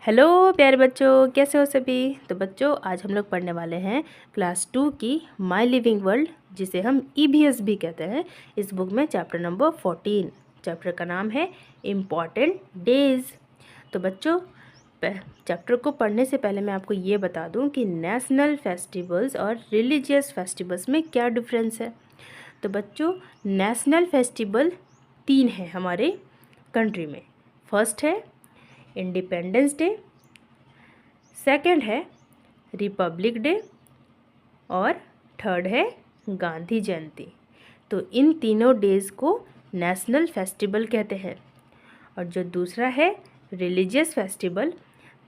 Hello प्यारे बच्चों, कैसे हो सभी। तो बच्चों आज हम लोग पढ़ने वाले हैं क्लास 2 की माय लिविंग वर्ल्ड, जिसे हम ईवीएस भी कहते हैं। इस बुक में चैप्टर नंबर 14, चैप्टर का नाम है इम्पॉर्टेंट डेज। तो बच्चों चैप्टर को पढ़ने से पहले मैं आपको ये बता दूं कि नेशनल फेस्टिवल्स और रिलीजियस फेस्टिवल्स में क्या डिफरेंस है। तो बच्चों नेशनल फेस्टिवल 3 है हमारे कंट्री में। फर्स्ट है इंडिपेंडेंस डे, सेकंड है रिपब्लिक डे और थर्ड है गांधी जयंती। तो इन तीनों डेज़ को नेशनल फेस्टिवल कहते हैं। और जो दूसरा है रिलीजियस फेस्टिवल,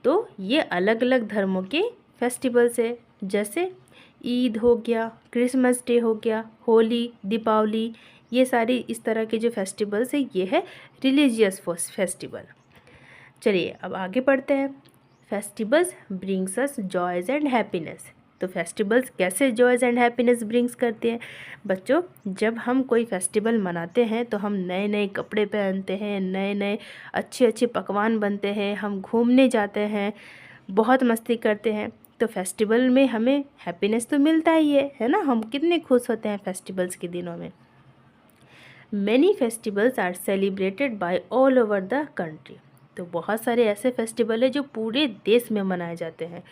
तो ये अलग अलग धर्मों के फेस्टिवल्स है, जैसे ईद हो गया, क्रिसमस डे हो गया, होली, दीपावली, ये सारी इस तरह के जो फेस्टिवल्स है ये है रिलीजियस फेस्टिवल। चलिए अब आगे पढ़ते हैं। Festivals brings us joys and happiness. तो फेस्टिवल्स कैसे जॉयज़ एंड हैप्पीनेस ब्रिंग्स करते हैं बच्चों। जब हम कोई फेस्टिवल मनाते हैं तो हम नए नए कपड़े पहनते हैं, नए नए अच्छे अच्छे पकवान बनते हैं, हम घूमने जाते हैं, बहुत मस्ती करते हैं। तो फेस्टिवल में हमें हैप्पीनेस तो मिलता ही है ना। हम कितने खुश होते हैं फेस्टिवल्स के दिनों में। Many festivals are celebrated by all over the country. तो बहुत सारे ऐसे फेस्टिवल है जो पूरे देश में मनाए जाते हैं।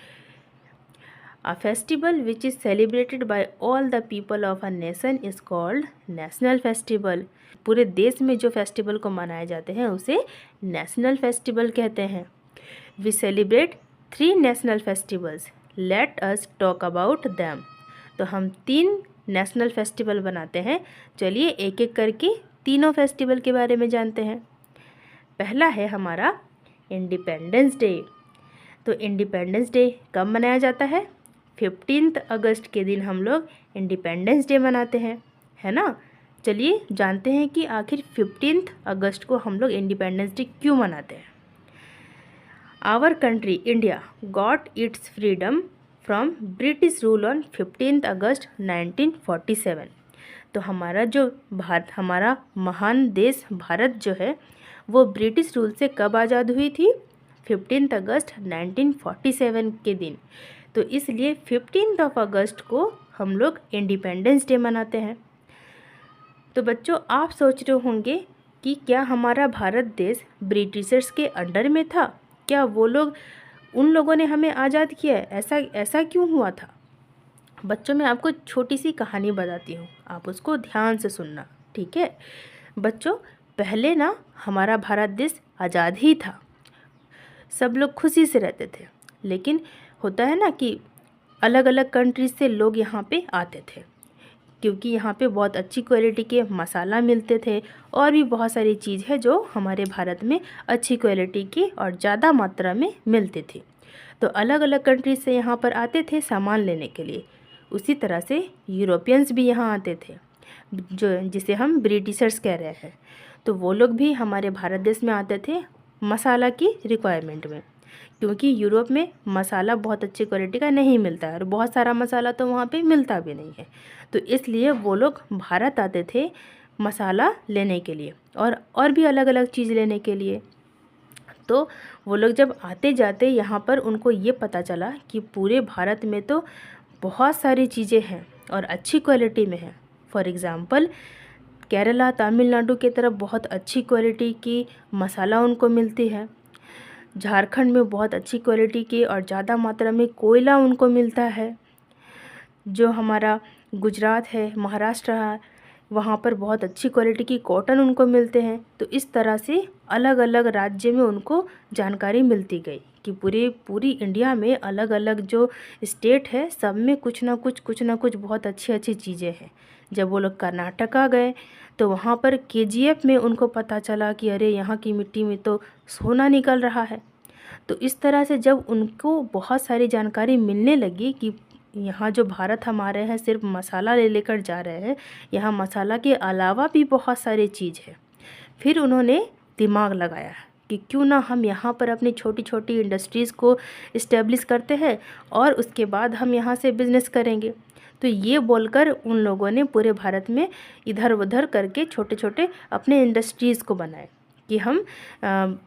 A festival which is celebrated by all the people of a nation is called national festival. पूरे देश में जो फेस्टिवल को मनाए जाते हैं उसे नेशनल फेस्टिवल कहते हैं। We celebrate 3 national festivals, let us talk about them. तो हम 3 नेशनल फेस्टिवल बनाते हैं। चलिए एक एक करके तीनों फेस्टिवल के बारे में जानते हैं। पहला है हमारा इंडिपेंडेंस डे। तो इंडिपेंडेंस डे कब मनाया जाता है? 15 अगस्त के दिन हम लोग इंडिपेंडेंस डे मनाते हैं, है ना। चलिए जानते हैं कि आखिर 15 अगस्त को हम लोग इंडिपेंडेंस डे क्यों मनाते हैं। Our country India got its freedom from British rule on 15 August 1947। तो हमारा जो हमारा महान देश भारत जो है वो ब्रिटिश रूल से कब आज़ाद हुई थी? 15 अगस्त 1947 के दिन। तो इसलिए 15 अगस्त को हम लोग इंडिपेंडेंस डे मनाते हैं। तो बच्चों आप सोच रहे होंगे कि क्या हमारा भारत देश ब्रिटिशर्स के अंडर में था? क्या वो लोग उन लोगों ने हमें आज़ाद किया है? ऐसा क्यों हुआ था? बच्चों मैं आपको छोटी सी कहानी बताती हूँ, आप उसको ध्यान से सुनना, ठीक है। बच्चों पहले ना हमारा भारत देश आज़ाद ही था, सब लोग खुशी से रहते थे। लेकिन होता है ना कि अलग अलग कंट्रीज से लोग यहाँ पे आते थे, क्योंकि यहाँ पे बहुत अच्छी क्वालिटी के मसाला मिलते थे और भी बहुत सारी चीज़ है जो हमारे भारत में अच्छी क्वालिटी की और ज़्यादा मात्रा में मिलती थी। तो अलग अलग कंट्रीज से यहाँ पर आते थे सामान लेने के लिए। उसी तरह से यूरोपियंस भी यहाँ आते थे, जो जिसे हम ब्रिटिशर्स कह रहे हैं। तो वो लोग भी हमारे भारत देश में आते थे मसाला की रिक्वायरमेंट में, क्योंकि यूरोप में मसाला बहुत अच्छी क्वालिटी का नहीं मिलता है और बहुत सारा मसाला तो वहाँ पे मिलता भी नहीं है। तो इसलिए वो लोग भारत आते थे मसाला लेने के लिए और भी अलग अलग चीज़ लेने के लिए। तो वो लोग जब आते जाते यहाँ पर उनको ये पता चला कि पूरे भारत में तो बहुत सारी चीज़ें हैं और अच्छी क्वालिटी में है। फॉर एग्ज़ाम्पल केरला, तमिलनाडु की तरफ बहुत अच्छी क्वालिटी की मसाला उनको मिलती है। झारखंड में बहुत अच्छी क्वालिटी की और ज़्यादा मात्रा में कोयला उनको मिलता है। जो हमारा गुजरात है, महाराष्ट्र है, वहाँ पर बहुत अच्छी क्वालिटी की कॉटन उनको मिलते हैं। तो इस तरह से अलग अलग राज्य में उनको जानकारी मिलती गई कि पूरी इंडिया में अलग अलग जो स्टेट है सब में कुछ ना कुछ बहुत अच्छी अच्छी चीज़ें हैं। जब वो लोग कर्नाटका गए तो वहाँ पर केजीएफ में उनको पता चला कि अरे यहाँ की मिट्टी में तो सोना निकल रहा है। तो इस तरह से जब उनको बहुत सारी जानकारी मिलने लगी कि यहाँ जो भारत हमारे हैं सिर्फ मसाला ले लेकर जा रहे हैं, यहाँ मसाला के अलावा भी बहुत सारी चीज़ है। फिर उन्होंने दिमाग लगाया कि क्यों ना हम यहाँ पर अपनी छोटी छोटी इंडस्ट्रीज़ को इस्टेब्लिश करते हैं और उसके बाद हम यहाँ से बिज़नेस करेंगे। तो ये बोलकर उन लोगों ने पूरे भारत में इधर उधर करके छोटे छोटे अपने इंडस्ट्रीज़ को बनाए। कि हम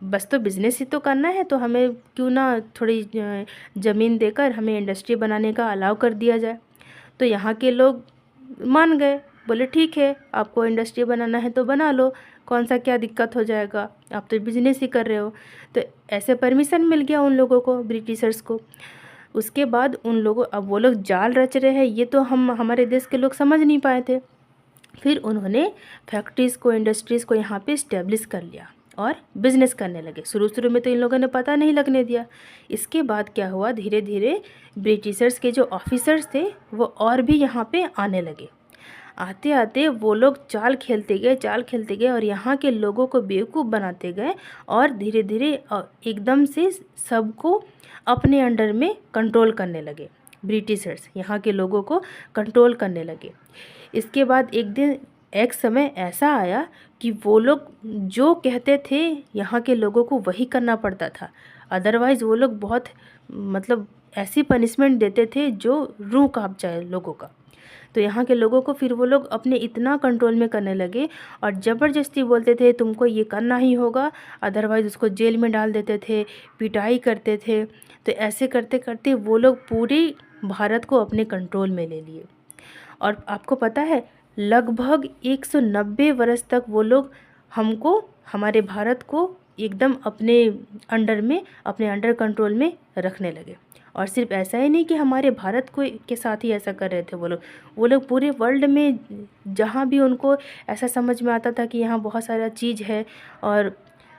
बस तो बिज़नेस ही तो करना है, तो हमें क्यों ना थोड़ी ज़मीन देकर हमें इंडस्ट्री बनाने का अलाउ कर दिया जाए। तो यहाँ के लोग मान गए, बोले ठीक है, आपको इंडस्ट्री बनाना है तो बना लो, कौन सा क्या दिक्कत हो जाएगा, आप तो बिज़नेस ही कर रहे हो। तो ऐसे परमिशन मिल गया उन लोगों को, ब्रिटिशर्स को। उसके बाद उन लोगों, अब वो लोग जाल रच रहे हैं ये तो हमारे देश के लोग समझ नहीं पाए थे। फिर उन्होंने फैक्ट्रीज़ को, इंडस्ट्रीज़ को यहाँ पे इस्टेब्लिश कर लिया और बिज़नेस करने लगे। शुरू में तो इन लोगों ने पता नहीं लगने दिया। इसके बाद क्या हुआ, धीरे धीरे ब्रिटिशर्स के जो ऑफिसर्स थे वो और भी यहाँ पे आने लगे। आते आते वो लोग चाल खेलते गए और यहाँ के लोगों को बेवकूफ़ बनाते गए और धीरे धीरे एकदम से सबको अपने अंडर में कंट्रोल करने लगे। ब्रिटिशर्स यहाँ के लोगों को कंट्रोल करने लगे। इसके बाद एक समय ऐसा आया कि वो लोग जो कहते थे यहाँ के लोगों को वही करना पड़ता था। अदरवाइज़ वो लोग बहुत मतलब ऐसी पनिशमेंट देते थे जो रूह काँप जाए लोगों का। तो यहाँ के लोगों को फिर वो लोग अपने इतना कंट्रोल में करने लगे और ज़बरदस्ती बोलते थे तुमको ये करना ही होगा, अदरवाइज़ उसको जेल में डाल देते थे, पिटाई करते थे। तो ऐसे करते करते वो लोग पूरे भारत को अपने कंट्रोल में ले लिए। और आपको पता है लगभग 190 वर्ष तक वो लोग हमको, हमारे भारत को एकदम अपने अंडर कंट्रोल में रखने लगे। और सिर्फ ऐसा ही नहीं कि हमारे भारत को के साथ ही ऐसा कर रहे थे वो लोग पूरे वर्ल्ड में जहाँ भी उनको ऐसा समझ में आता था कि यहाँ बहुत सारा चीज़ है, और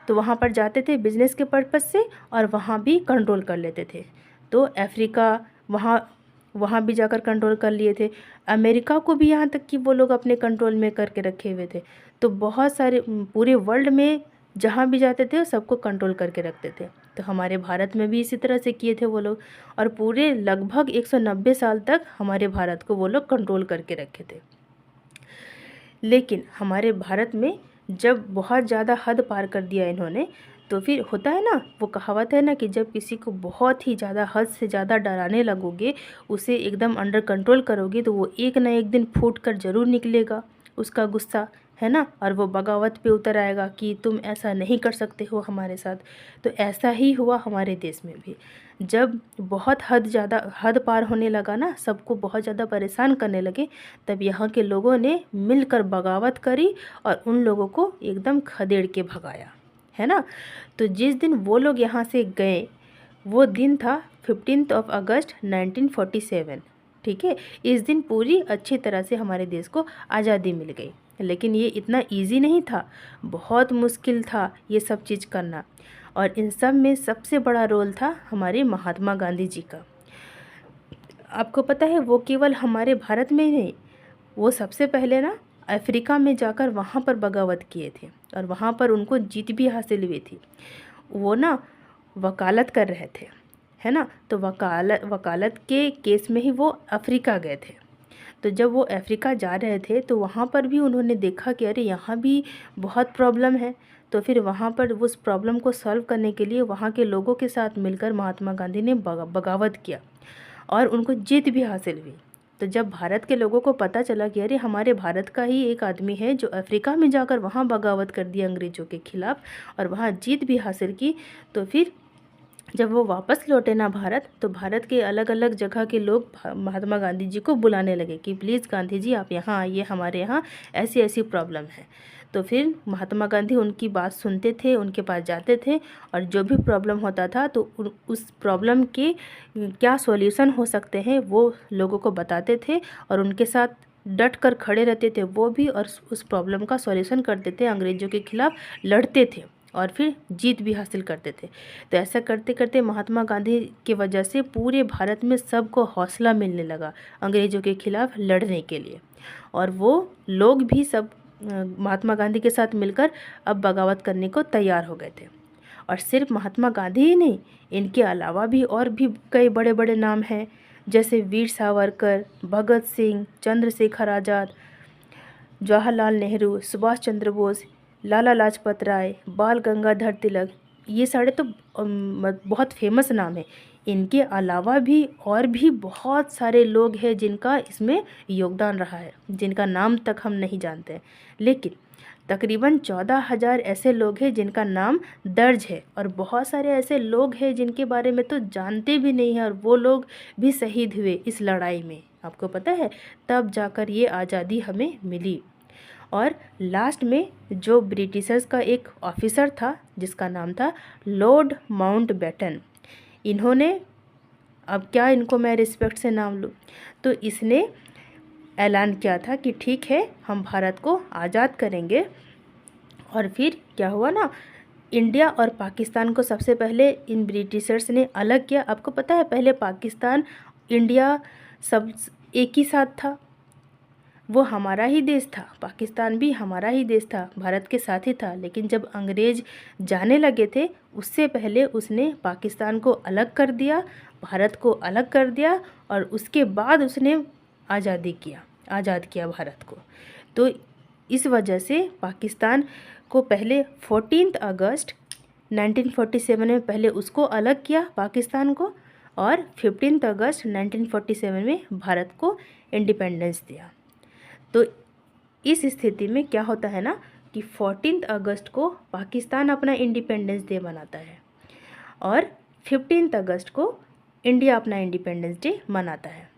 तो वहाँ पर जाते थे बिज़नेस के पर्पज़ से और वहाँ भी कंट्रोल कर लेते थे। तो अफ्रीका, वहाँ भी जाकर कंट्रोल कर लिए थे। अमेरिका को भी यहाँ तक कि वो लोग अपने कंट्रोल में करके रखे हुए थे। तो बहुत सारे पूरे वर्ल्ड में जहाँ भी जाते थे सबको कंट्रोल करके रखते थे। तो हमारे भारत में भी इसी तरह से किए थे वो लोग, और पूरे लगभग 190 साल तक हमारे भारत को वो लोग कंट्रोल करके रखे थे। लेकिन हमारे भारत में जब बहुत ज़्यादा हद पार कर दिया इन्होंने, तो फिर होता है ना, वो कहावत है ना कि जब किसी को बहुत ही ज़्यादा हद से ज़्यादा डराने लगोगे, उसे एकदम अंडर कंट्रोल करोगे, तो वो एक ना एक दिन फूट कर ज़रूर निकलेगा उसका गुस्सा, है ना, और वो बगावत पे उतर आएगा कि तुम ऐसा नहीं कर सकते हो हमारे साथ। तो ऐसा ही हुआ हमारे देश में भी। जब बहुत हद पार होने लगा ना, सबको बहुत ज़्यादा परेशान करने लगे, तब यहाँ के लोगों ने मिलकर बगावत करी और उन लोगों को एकदम खदेड़ के भगाया, है ना। तो जिस दिन वो लोग यहाँ से गए वो दिन था 15 अगस्त 1947, ठीक है। इस दिन पूरी अच्छी तरह से हमारे देश को आज़ादी मिल गई। लेकिन ये इतना इजी नहीं था, बहुत मुश्किल था ये सब चीज़ करना। और इन सब में सबसे बड़ा रोल था हमारे महात्मा गांधी जी का। आपको पता है वो केवल हमारे भारत में ही नहीं, वो सबसे पहले ना अफ्रीका में जाकर वहाँ पर बगावत किए थे और वहाँ पर उनको जीत भी हासिल हुई थी। वो ना वकालत कर रहे थे, है ना। तो वकालत के केस में ही वो अफ्रीका गए थे। तो जब वो अफ्रीका जा रहे थे तो वहाँ पर भी उन्होंने देखा कि अरे यहाँ भी बहुत प्रॉब्लम है। तो फिर वहाँ पर उस प्रॉब्लम को सॉल्व करने के लिए वहाँ के लोगों के साथ मिलकर महात्मा गांधी ने बगावत किया और उनको जीत भी हासिल हुई। तो जब भारत के लोगों को पता चला कि अरे हमारे भारत का ही एक आदमी है जो अफ्रीका में जाकर वहाँ बगावत कर दिया अंग्रेज़ों के ख़िलाफ़ और वहाँ जीत भी हासिल की, तो फिर जब वो वापस लौटे ना भारत, तो भारत के अलग अलग जगह के लोग महात्मा गांधी जी को बुलाने लगे कि प्लीज़ गांधी जी आप यहाँ आइए, हमारे यहाँ ऐसी ऐसी प्रॉब्लम है। तो फिर महात्मा गांधी उनकी बात सुनते थे, उनके पास जाते थे और जो भी प्रॉब्लम होता था तो उस प्रॉब्लम के क्या सॉल्यूशन हो सकते हैं वो लोगों को बताते थे और उनके साथ डट कर खड़े रहते थे वो भी, और उस प्रॉब्लम का सॉल्यूशन करते थे, अंग्रेज़ों के ख़िलाफ़ लड़ते थे और फिर जीत भी हासिल करते थे। तो ऐसा करते करते महात्मा गांधी की वजह से पूरे भारत में सबको हौसला मिलने लगा अंग्रेज़ों के ख़िलाफ़ लड़ने के लिए, और वो लोग भी सब महात्मा गांधी के साथ मिलकर अब बगावत करने को तैयार हो गए थे। और सिर्फ महात्मा गांधी ही नहीं, इनके अलावा भी और भी कई बड़े बड़े नाम हैं, जैसे वीर सावरकर, भगत सिंह, चंद्रशेखर आज़ाद, जवाहरलाल नेहरू, सुभाष चंद्र बोस, लाला लाजपत राय, बाल गंगाधर तिलक। ये सारे तो बहुत फेमस नाम है। इनके अलावा भी और भी बहुत सारे लोग हैं जिनका इसमें योगदान रहा है, जिनका नाम तक हम नहीं जानते हैं, लेकिन तकरीबन 14,000 ऐसे लोग हैं जिनका नाम दर्ज है, और बहुत सारे ऐसे लोग हैं जिनके बारे में तो जानते भी नहीं हैं, और वो लोग भी शहीद हुए इस लड़ाई में। आपको पता है, तब जाकर ये आज़ादी हमें मिली। और लास्ट में जो ब्रिटिशर्स का एक ऑफिसर था जिसका नाम था लॉर्ड माउंटबेटन, इन्होंने, अब क्या इनको मैं रिस्पेक्ट से नाम लूँ, तो इसने ऐलान किया था कि ठीक है, हम भारत को आज़ाद करेंगे। और फिर क्या हुआ ना, इंडिया और पाकिस्तान को सबसे पहले इन ब्रिटिशर्स ने अलग किया। आपको पता है, पहले पाकिस्तान इंडिया सब एक ही साथ था, वो हमारा ही देश था, पाकिस्तान भी हमारा ही देश था, भारत के साथ ही था। लेकिन जब अंग्रेज़ जाने लगे थे, उससे पहले उसने पाकिस्तान को अलग कर दिया, भारत को अलग कर दिया, और उसके बाद उसने आज़ाद किया भारत को। तो इस वजह से पाकिस्तान को पहले 14 अगस्त 1947 में पहले उसको अलग किया पाकिस्तान को, और 15 अगस्त 1947 में भारत को इंडिपेंडेंस दिया। तो इस स्थिति में क्या होता है ना कि 14 अगस्त को पाकिस्तान अपना इंडिपेंडेंस डे मनाता है, और 15 अगस्त को इंडिया अपना इंडिपेंडेंस डे मनाता है।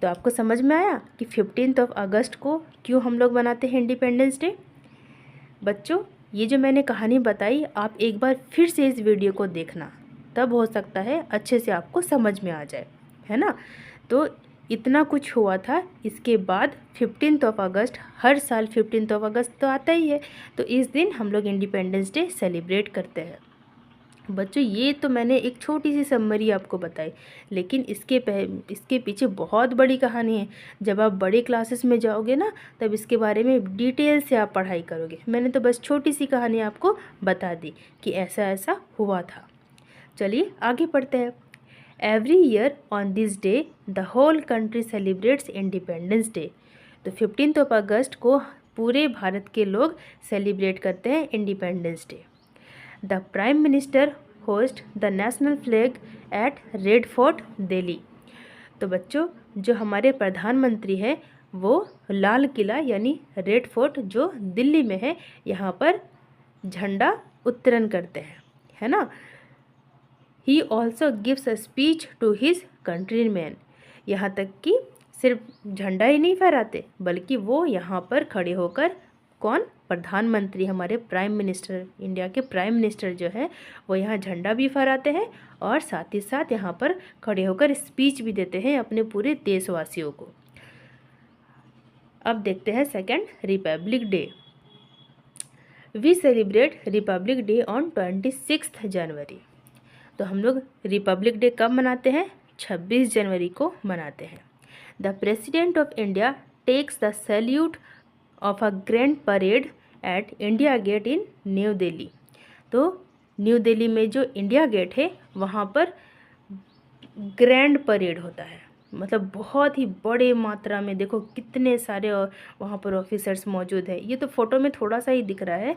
तो आपको समझ में आया कि 15 अगस्त को क्यों हम लोग मनाते हैं इंडिपेंडेंस डे। बच्चों, ये जो मैंने कहानी बताई, आप एक बार फिर से इस वीडियो को देखना, तब हो सकता है अच्छे से आपको समझ में आ जाए, है ना। तो इतना कुछ हुआ था। इसके बाद 15 अगस्त, हर साल 15 अगस्त तो आता ही है, तो इस दिन हम लोग इंडिपेंडेंस डे सेलिब्रेट करते हैं। बच्चों, ये तो मैंने एक छोटी सी समरी आपको बताई, लेकिन इसके पीछे बहुत बड़ी कहानी है। जब आप बड़े क्लासेस में जाओगे ना, तब इसके बारे में डिटेल से आप पढ़ाई करोगे। मैंने तो बस छोटी सी कहानी आपको बता दी कि ऐसा ऐसा हुआ था। चलिए आगे पढ़ते हैं। Every year on this day the whole country celebrates Independence Day. तो 15 अगस्त को पूरे भारत के लोग सेलिब्रेट करते हैं Independence Day. The prime minister host the national flag at Red Fort Delhi. तो बच्चों, जो हमारे प्रधानमंत्री हैं वो लाल किला यानी रेड फोर्ट जो दिल्ली में है, यहाँ पर झंडा उत्तोलन करते हैं, है ना। He also gives a speech to his countryman. यहाँ तक कि सिर्फ झंडा ही नहीं फहराते, बल्कि वो यहाँ पर खड़े होकर, कौन, प्रधानमंत्री, हमारे प्राइम मिनिस्टर, इंडिया के प्राइम मिनिस्टर जो है, वो यहाँ झंडा भी फहराते हैं और साथ ही साथ यहाँ पर खड़े होकर स्पीच भी देते हैं अपने पूरे देशवासियों को। अब देखते हैं second, Republic Day. We celebrate Republic Day on 26 January. तो हम लोग रिपब्लिक डे कब मनाते हैं? 26 जनवरी को मनाते हैं। The president of India takes the salute of a grand parade at India Gate in New Delhi. तो न्यू दिल्ली में जो इंडिया गेट है वहाँ पर ग्रैंड परेड होता है, मतलब बहुत ही बड़े मात्रा में, देखो कितने सारे वहाँ पर ऑफिसर्स मौजूद है। ये तो फ़ोटो में थोड़ा सा ही दिख रहा है,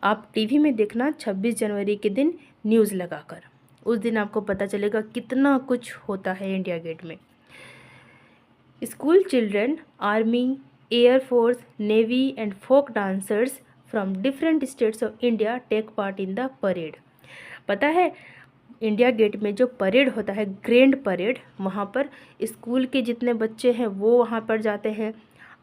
आप टीवी में देखना 26 जनवरी के दिन न्यूज़ लगाकर, उस दिन आपको पता चलेगा कितना कुछ होता है इंडिया गेट में। School children, army, air force, navy and folk dancers from different states of India take part in the parade. पता है, इंडिया गेट में जो परेड होता है, ग्रैंड परेड, वहाँ पर स्कूल के जितने बच्चे हैं वो वहाँ पर जाते हैं,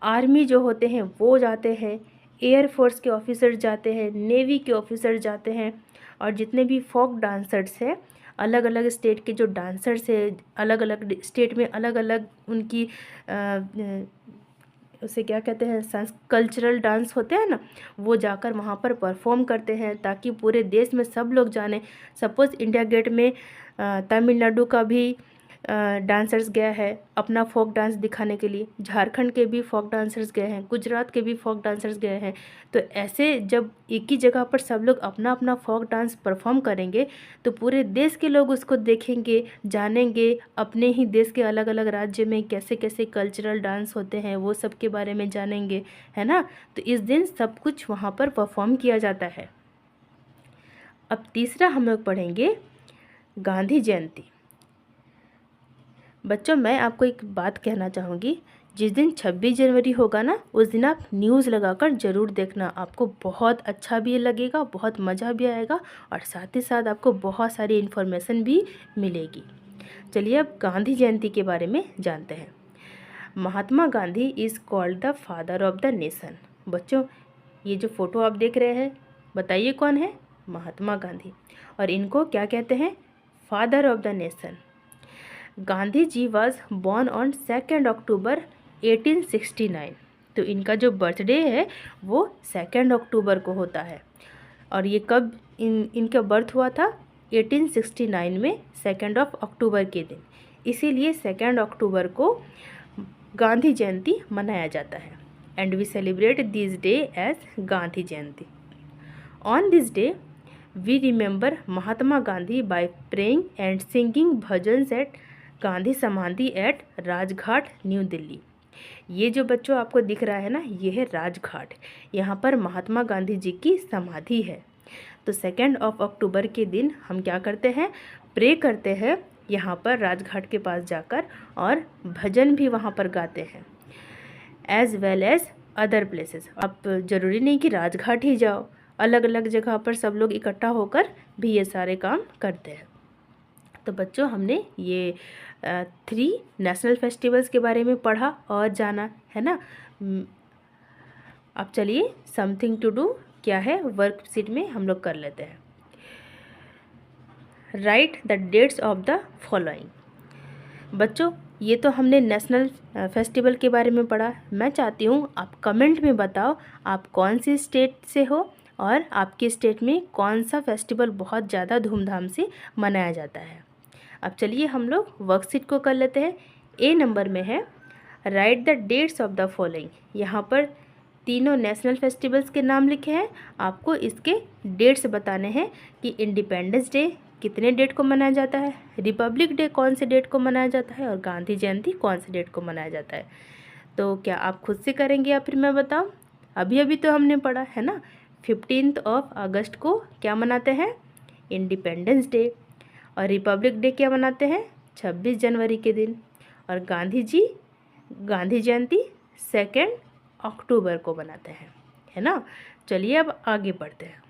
आर्मी जो होते हैं वो जाते हैं, एयर फोर्स के ऑफिसर जाते हैं, नेवी के ऑफिसर जाते हैं, और जितने भी फोक डांसर्स हैं, अलग अलग स्टेट के जो डांसर्स हैं, अलग अलग स्टेट में अलग अलग उनकी उसे क्या कहते हैं, कल्चरल डांस होते हैं ना, वो जाकर वहाँ पर परफॉर्म करते हैं ताकि पूरे देश में सब लोग जाने। सपोज़ इंडिया गेट में तमिलनाडु का भी डांसर्स गया है अपना फोक डांस दिखाने के लिए, झारखंड के भी फोक डांसर्स गए हैं, गुजरात के भी फोक डांसर्स गए हैं। तो ऐसे जब एक ही जगह पर सब लोग अपना अपना फोक डांस परफॉर्म करेंगे तो पूरे देश के लोग उसको देखेंगे, जानेंगे, अपने ही देश के अलग अलग राज्य में कैसे कैसे कल्चरल डांस होते हैं वो सब के बारे में जानेंगे, है ना। तो इस दिन सब कुछ वहाँ पर परफॉर्म किया जाता है। अब तीसरा हम लोग पढ़ेंगे गांधी जयंती। बच्चों मैं आपको एक बात कहना चाहूँगी, जिस दिन 26 जनवरी होगा ना, उस दिन आप न्यूज़ लगाकर ज़रूर देखना। आपको बहुत अच्छा भी लगेगा, बहुत मज़ा भी आएगा और साथ ही साथ आपको बहुत सारी इन्फॉर्मेशन भी मिलेगी। चलिए अब गांधी जयंती के बारे में जानते हैं। Mahatma Gandhi is called the father of the nation. बच्चों ये जो फ़ोटो आप देख रहे हैं, बताइए कौन है? महात्मा गांधी। और इनको क्या कहते हैं? Father of the nation. Gandhi ji was born on 2 October 1869। तो इनका जो बर्थडे है वो 2 अक्टूबर को होता है। और ये कब इनका बर्थ हुआ था? 1869 में 2 अक्टूबर के दिन। इसीलिए 2 अक्टूबर को गांधी जयंती मनाया जाता है। And we celebrate this day as Gandhi Jayanti. On this day we remember Mahatma Gandhi by praying and singing bhajans at Gandhi Samadhi at Rajghat, new Delhi. ये जो बच्चों आपको दिख रहा है ना, ये है राजघाट। यहाँ पर महात्मा गांधी जी की समाधि है। तो 2 अक्टूबर के दिन हम क्या करते हैं? प्रे करते हैं यहाँ पर राजघाट के पास जाकर, और भजन भी वहाँ पर गाते हैं, as well as other places. आप ज़रूरी नहीं कि राजघाट ही जाओ, अलग अलग जगह पर सब लोग इकट्ठा होकर भी ये सारे काम करते हैं। तो बच्चों हमने ये 3 नेशनल फेस्टिवल्स के बारे में पढ़ा और जाना है ना। अब चलिए समथिंग टू डू क्या है, वर्कशीट में हम लोग कर लेते हैं। Write the dates of the following. बच्चों ये तो हमने नेशनल फेस्टिवल के बारे में पढ़ा। मैं चाहती हूँ आप कमेंट में बताओ आप कौन सी स्टेट से हो और आपके स्टेट में कौन सा फेस्टिवल बहुत ज़्यादा धूमधाम से मनाया जाता है। अब चलिए हम लोग वर्कशीट को कर लेते हैं। ए नंबर में है write the dates of the following. यहाँ पर तीनों नेशनल फेस्टिवल्स के नाम लिखे हैं, आपको इसके डेट्स बताने हैं कि इंडिपेंडेंस डे कितने डेट को मनाया जाता है, रिपब्लिक डे कौन से डेट को मनाया जाता है और गांधी जयंती कौन से डेट को मनाया जाता है। तो क्या आप खुद से करेंगे या फिर मैं बताऊं? अभी तो हमने पढ़ा है ना, 15 अगस्त को क्या मनाते हैं? Independence day. और रिपब्लिक डे क्या मनाते हैं? 26 जनवरी के दिन। और गांधी जयंती 2 अक्टूबर को मनाते हैं, है ना। चलिए अब आगे बढ़ते हैं।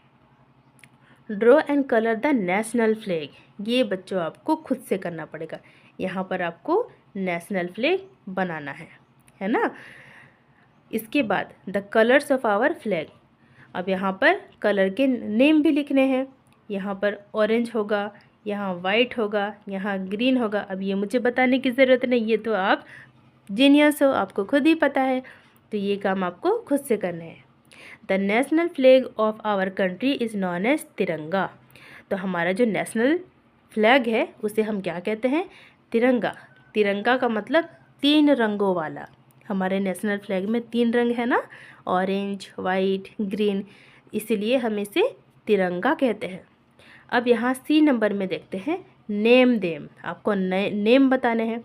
Draw and colour the national flag. ये बच्चों आपको खुद से करना पड़ेगा। यहाँ पर आपको नेशनल फ्लैग बनाना है ना। इसके बाद the colours of our flag. अब यहाँ पर कलर के नेम भी लिखने हैं। यहाँ पर ऑरेंज होगा, यहाँ वाइट होगा, यहाँ ग्रीन होगा। अब ये मुझे बताने की ज़रूरत नहीं, ये तो आप जीनियस हो, आपको खुद ही पता है। तो ये काम आपको खुद से करने हैं। The national flag of our country is known as Tiranga. तो हमारा जो नेशनल फ्लैग है उसे हम क्या कहते हैं? तिरंगा। तिरंगा का मतलब 3 रंगों वाला। हमारे नेशनल फ्लैग में 3 रंग है ना, ऑरेंज, वाइट, ग्रीन, इसीलिए हम इसे तिरंगा कहते हैं। अब यहाँ सी नंबर में देखते हैं नेम देम। आपको नेम बताने हैं।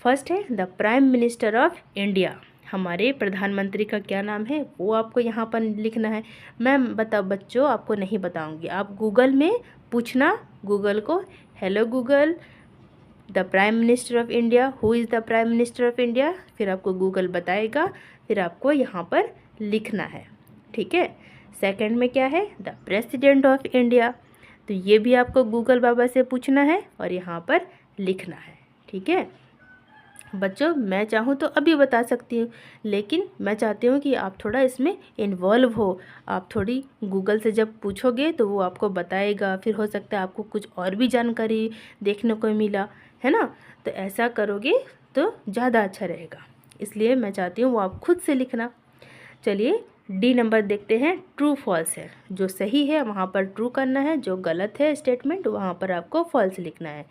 फर्स्ट है the prime minister of India. हमारे प्रधानमंत्री का क्या नाम है वो आपको यहाँ पर लिखना है। मैं बच्चों आपको नहीं बताऊँगी, आप गूगल में पूछना, गूगल को hello Google the prime minister of India, who is the prime minister of India, फिर आपको गूगल बताएगा, फिर आपको यहाँ पर लिखना है, ठीक है। सेकंड में क्या है? The president of India. तो ये भी आपको गूगल बाबा से पूछना है और यहाँ पर लिखना है, ठीक है। बच्चों मैं चाहूँ तो अभी बता सकती हूँ, लेकिन मैं चाहती हूँ कि आप थोड़ा इसमें इन्वॉल्व हो। आप थोड़ी गूगल से जब पूछोगे तो वो आपको बताएगा, फिर हो सकता है आपको कुछ और भी जानकारी देखने को मिला, है ना। तो ऐसा करोगे तो ज़्यादा अच्छा रहेगा, इसलिए मैं चाहती हूँ वो आप खुद से लिखना। चलिए डी नंबर देखते हैं। ट्रू फॉल्स है, जो सही है वहाँ पर ट्रू करना है, जो गलत है स्टेटमेंट वहाँ पर आपको फॉल्स लिखना है।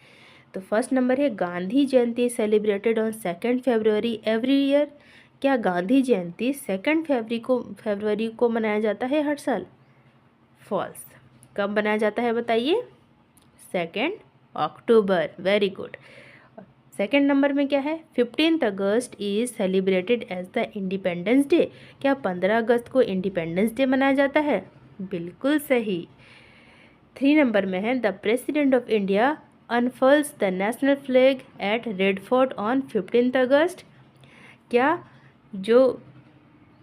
तो फर्स्ट नंबर है Gandhi Jayanti celebrated on 2 February every year. क्या गांधी जयंती 2 फरवरी को मनाया जाता है हर साल? फॉल्स। कब मनाया जाता है बताइए? 2 अक्टूबर। Very good. सेकेंड नंबर में क्या है? 15 August is celebrated as the independence day. क्या 15 अगस्त को इंडिपेंडेंस डे मनाया जाता है? बिल्कुल सही। 3 नंबर में है the president of India unfurls the national flag at Red Fort on 15 August. क्या जो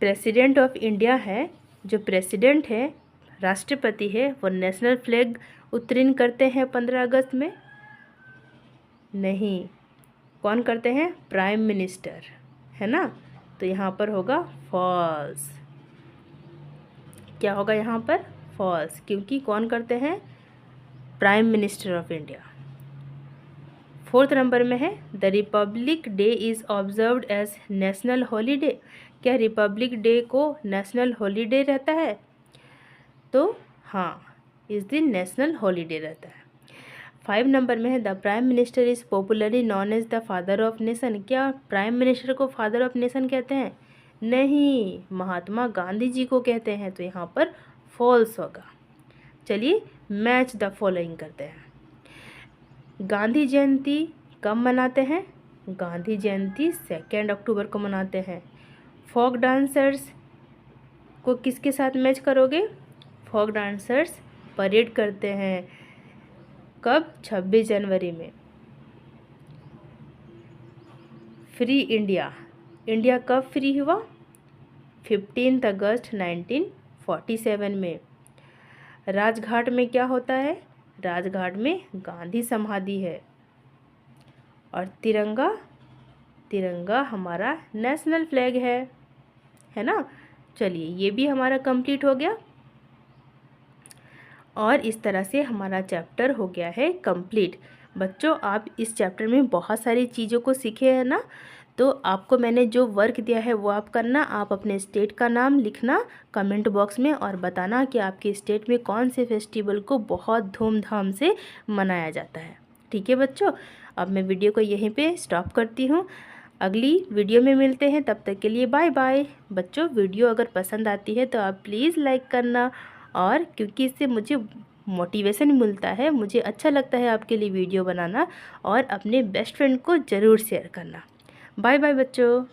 प्रेसिडेंट ऑफ इंडिया है, जो प्रेसिडेंट है, राष्ट्रपति है, वो नेशनल फ्लैग उत्तीर्ण करते हैं 15 अगस्त में? नहीं। कौन करते हैं? प्राइम मिनिस्टर, है ना। तो यहाँ पर होगा फॉल्स। क्या होगा यहाँ पर? फॉल्स, क्योंकि कौन करते हैं? Prime minister of India. 4th number में है the republic day is observed as national holiday. क्या रिपब्लिक डे को नेशनल हॉलीडे रहता है? तो हाँ, इस दिन नेशनल हॉलीडे रहता है। 5 नंबर में है the prime minister is popularly known as the father of nation. क्या प्राइम मिनिस्टर को फादर ऑफ नेशन कहते हैं? नहीं, महात्मा गांधी जी को कहते हैं। तो यहाँ पर फॉल्स होगा। चलिए मैच द फॉलोइंग करते हैं। गांधी जयंती कब मनाते हैं? गांधी जयंती 2 अक्टूबर को मनाते हैं। फोक डांसर्स को किसके साथ मैच करोगे? फोक डांसर्स परेड करते हैं कब? 26 जनवरी में। फ्री इंडिया, इंडिया कब फ्री हुआ? 15 अगस्त 1947 में। राजघाट में क्या होता है? राजघाट में गांधी समाधि है। और तिरंगा, तिरंगा हमारा नेशनल फ्लैग है ना। चलिए ये भी हमारा कंप्लीट हो गया और इस तरह से हमारा चैप्टर हो गया है कंप्लीट। बच्चों आप इस चैप्टर में बहुत सारी चीज़ों को सीखे हैं ना। तो आपको मैंने जो वर्क दिया है वो आप करना। आप अपने स्टेट का नाम लिखना कमेंट बॉक्स में और बताना कि आपके स्टेट में कौन से फेस्टिवल को बहुत धूमधाम से मनाया जाता है। ठीक है बच्चों, अब मैं वीडियो को यहीं पे स्टॉप करती हूँ। अगली वीडियो में मिलते हैं, तब तक के लिए बाय बाय। बच्चों वीडियो अगर पसंद आती है तो आप प्लीज़ लाइक करना, और क्योंकि इससे मुझे मोटिवेशन मिलता है, मुझे अच्छा लगता है आपके लिए वीडियो बनाना, और अपने बेस्ट फ्रेंड को ज़रूर शेयर करना। बाय बाय बच्चों।